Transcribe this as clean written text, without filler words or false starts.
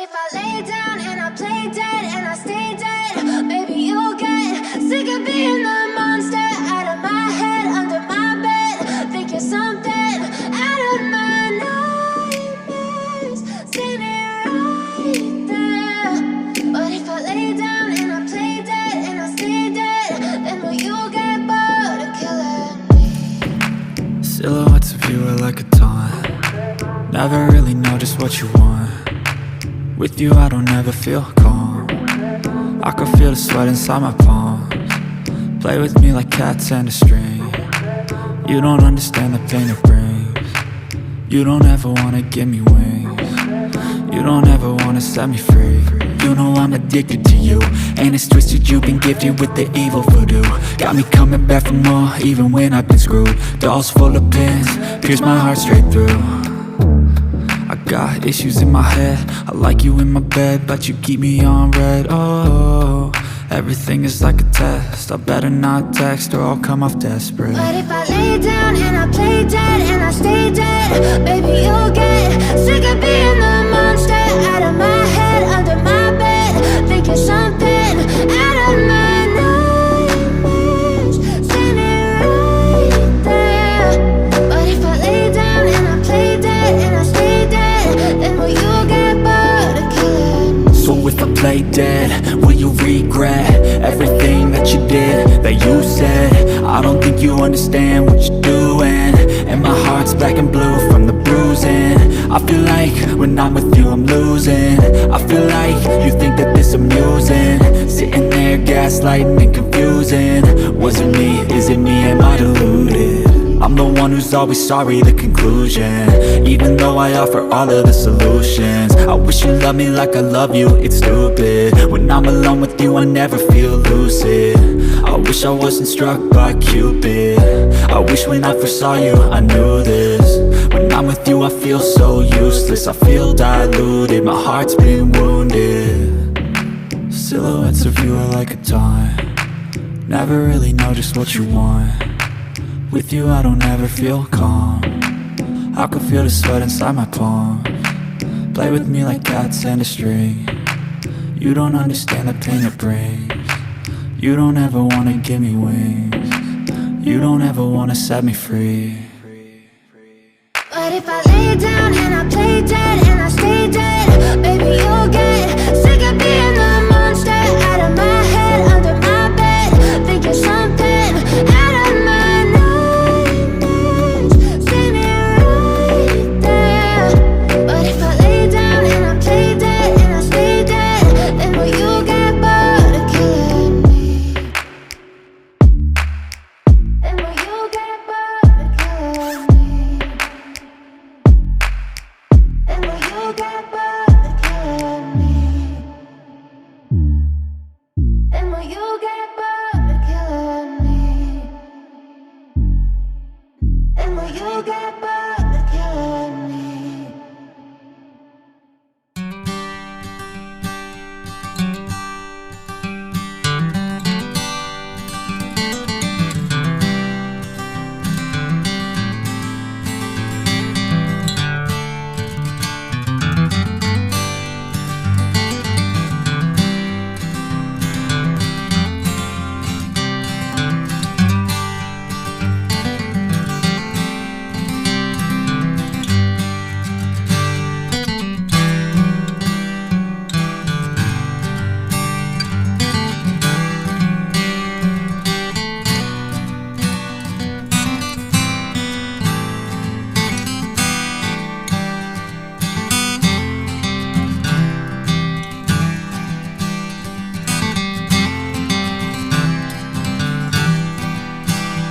if I lay down and I play dead and I stay dead, baby, you'll get sick of being the monster out of my head, under my bed. Think you're something out of my nightmares, standing right there. But if I lay down and I play dead and I stay dead, then will you get bored of killing me? Silhouettes of you are like a taunt. Never really know just what you want. With you I don't ever feel calm. I can feel the sweat inside my palms. Play with me like cats and a string. You don't understand the pain it brings. You don't ever wanna give me wings. You don't ever wanna set me free. You know I'm addicted to you, and it's twisted, you've been gifted with the evil voodoo. Got me coming back for more, even when I've been screwed. Dolls full of pins, pierce my heart straight through. I got issues in my head, I like you in my bed, but you keep me on red. Oh, everything is like a test, I better not text or I'll come off desperate. But if I lay down and I play dead and I stay dead, baby, you'll get sick of being the monster out of my head, under my bed. Think you're something out of my nightmares, standing right there. But if I lay down and I play dead and I stay dead, then will you get bored of killing me? So if I play dead, will you regret everything that you did, that you said? I don't think you understand what you're doing, and my heart's black and blue from the bruising. I feel like when I'm with you I'm losing. I feel like you think that this amusing, sitting there gaslighting and confusing. Was it me? Is it me? Am I deluded? I'm the one who's always sorry, the conclusion, even though I offer all of the solutions. I wish you loved me like I love you, it's stupid. When I'm alone with you I never feel lucid. I wish I wasn't struck by Cupid. I wish when I first saw you I knew this. When I'm with you I feel so useless, I feel diluted, my heart's been wounded. Silhouettes of you are like a taunt. Never really know just what you want. With you I don't ever feel calm. I can feel the sweat inside my palms. Play with me like cats and a string. You don't understand the pain it brings. You don't ever wanna give me wings. You don't ever wanna set me free. But if I